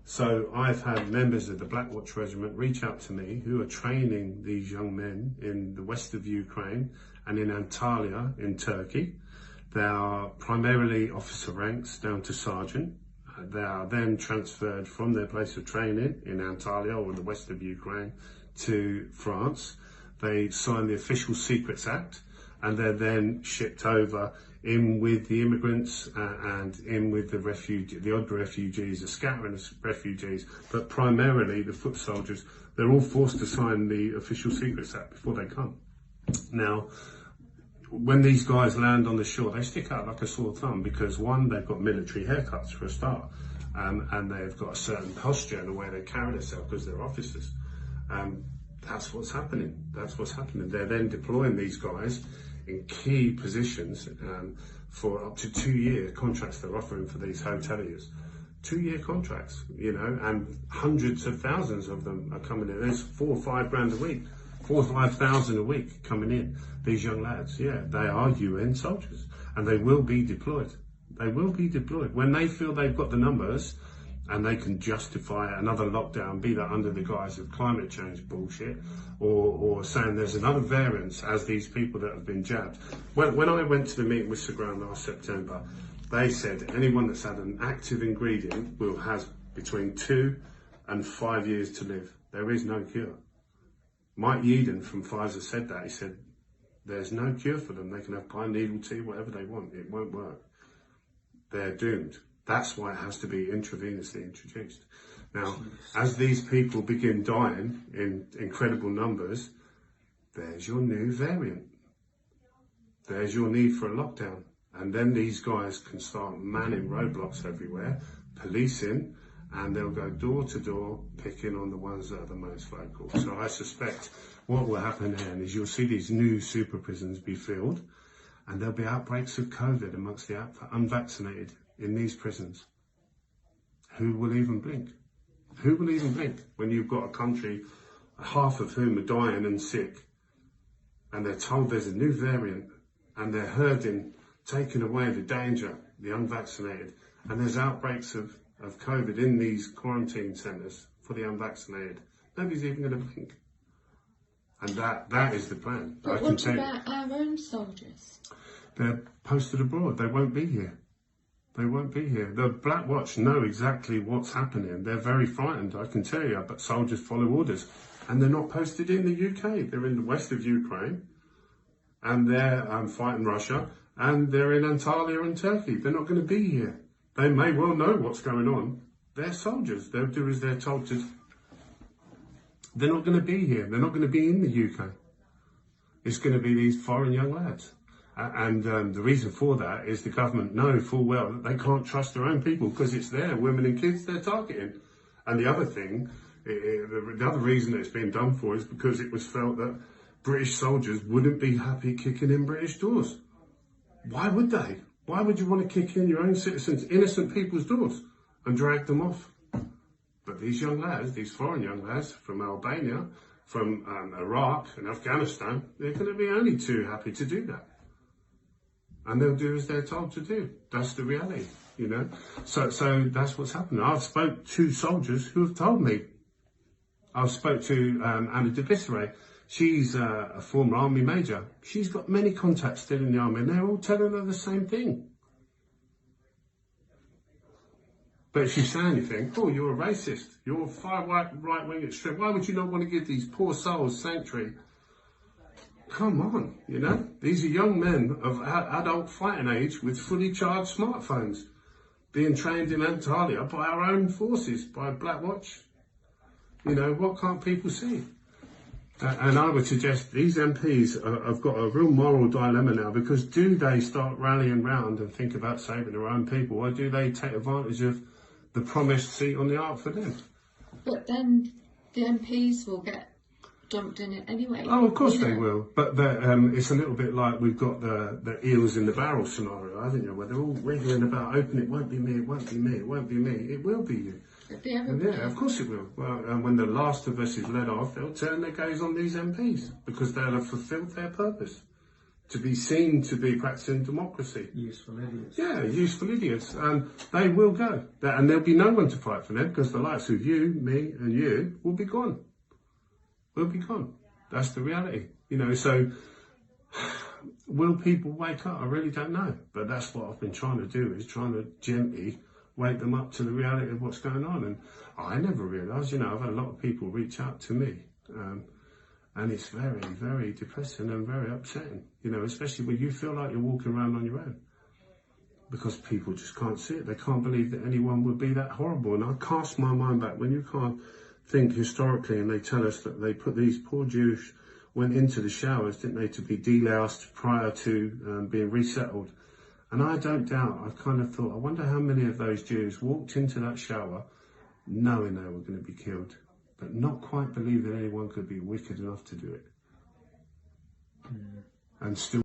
So I've had members of the Black Watch Regiment reach out to me who are training these young men in the west of Ukraine and in Antalya in Turkey. They are primarily officer ranks down to sergeant. They are then transferred from their place of training in Antalya or the west of Ukraine to France. They sign the Official Secrets Act and they're then shipped over in with the immigrants and in with the odd refugees, a scattering of refugees, but primarily the foot soldiers. They're all forced to sign the Official Secrets Act before they come. Now, when these guys land on the shore, they stick out like a sore thumb because one, they've got military haircuts for a start, and they've got a certain posture in the way they carry themselves because they're officers. That's what's happening. That's what's happening. They're then deploying these guys in key positions for up to 2-year contracts they're offering for these hoteliers. 2-year contracts, you know, and hundreds of thousands of them are coming in. There's 4 or 5 grand a week, 4 or 5 thousand a week coming in. These young lads, yeah, they are UN soldiers and they will be deployed. They will be deployed when they feel they've got the numbers and they can justify another lockdown, be that under the guise of climate change bullshit or saying there's another variance as these people that have been jabbed. When I went to the meeting with Segran last September, they said anyone that's had an active ingredient will have between 2 and 5 years to live. There is no cure. Mike Yeadon from Pfizer said that. He said there's no cure for them. They can have pine needle tea, whatever they want. It won't work. They're doomed. That's why it has to be intravenously introduced. Now, as these people begin dying in incredible numbers, there's your new variant. There's your need for a lockdown. And then these guys can start manning roadblocks everywhere, policing, and they'll go door to door, picking on the ones that are the most vocal. So I suspect what will happen then is you'll see these new super prisons be filled, and there'll be outbreaks of COVID amongst the unvaccinated in these prisons. Who will even blink? Who will even blink when you've got a country, half of whom are dying and sick, and they're told there's a new variant, and they're herding, taking away the danger, the unvaccinated, and there's outbreaks of COVID in these quarantine centres for the unvaccinated. Nobody's even going to blink. And that is the plan. But what about our own soldiers? They're posted abroad. They won't be here. They won't be here. The Black Watch know exactly what's happening. They're very frightened, I can tell you, but soldiers follow orders. And they're not posted in the UK. They're in the west of Ukraine, and they're fighting Russia, and they're in Antalya and Turkey. They're not going to be here. They may well know what's going on. They're soldiers. They'll do as they're told to. They're not going to be here. They're not going to be in the UK. It's going to be these foreign young lads. And the reason for that is the government know full well that they can't trust their own people because it's their women and kids they're targeting. And the other thing, the other reason it's been done for is because it was felt that British soldiers wouldn't be happy kicking in British doors. Why would they? Why would you want to kick in your own citizens, innocent people's doors and drag them off? But these young lads, these foreign young lads from Albania, from Iraq and Afghanistan, they're going to be only too happy to do that. And they'll do as they're told to do. That's the reality, you know. So that's what's happening. I've spoke to soldiers who have told me. I've spoke to Anna de Bisseret. She's a former army major. She's got many contacts still in the army, and they're all telling her the same thing. But if you say anything, oh, you're a racist, you're a far right-wing extreme, why would you not want to give these poor souls sanctuary? Come on, you know, these are young men of adult fighting age with fully charged smartphones being trained in Antalya by our own forces, by Black Watch. You know, what can't people see? And I would suggest these MPs have got a real moral dilemma now, because do they start rallying round and think about saving their own people, or do they take advantage of the promised seat on the ark for them? But then the MPs will get dumped in it anyway. Oh, of course they will. But it's a little bit like we've got the eels in the barrel scenario, haven't you? Where they're all wriggling about, open, it won't be me, it won't be me, it won't be me. It will be you. It'll be everybody. Yeah, of course it will. Well, and when The Last of Us is let off, they'll turn their gaze on these MPs because they'll have fulfilled their purpose. to be seen to be practicing democracy. Useful idiots. Yeah, useful idiots. And they will go. And there'll be no one to fight for them because the likes of you, me, and you will be gone. We'll be gone. That's the reality. You know, so will people wake up? I really don't know. But that's what I've been trying to do, is trying to gently wake them up to the reality of what's going on. And I never realised, you know, I've had a lot of people reach out to me. And it's very, very depressing and very upsetting, you know, especially when you feel like you're walking around on your own. Because people just can't see it. They can't believe that anyone would be that horrible. And I cast my mind back when you can't think historically, and they tell us that they put these poor Jews went into the showers, didn't they, to be deloused prior to being resettled. And I don't doubt, I kind of thought, I wonder how many of those Jews walked into that shower knowing they were going to be killed, but not quite believe that anyone could be wicked enough to do it. And still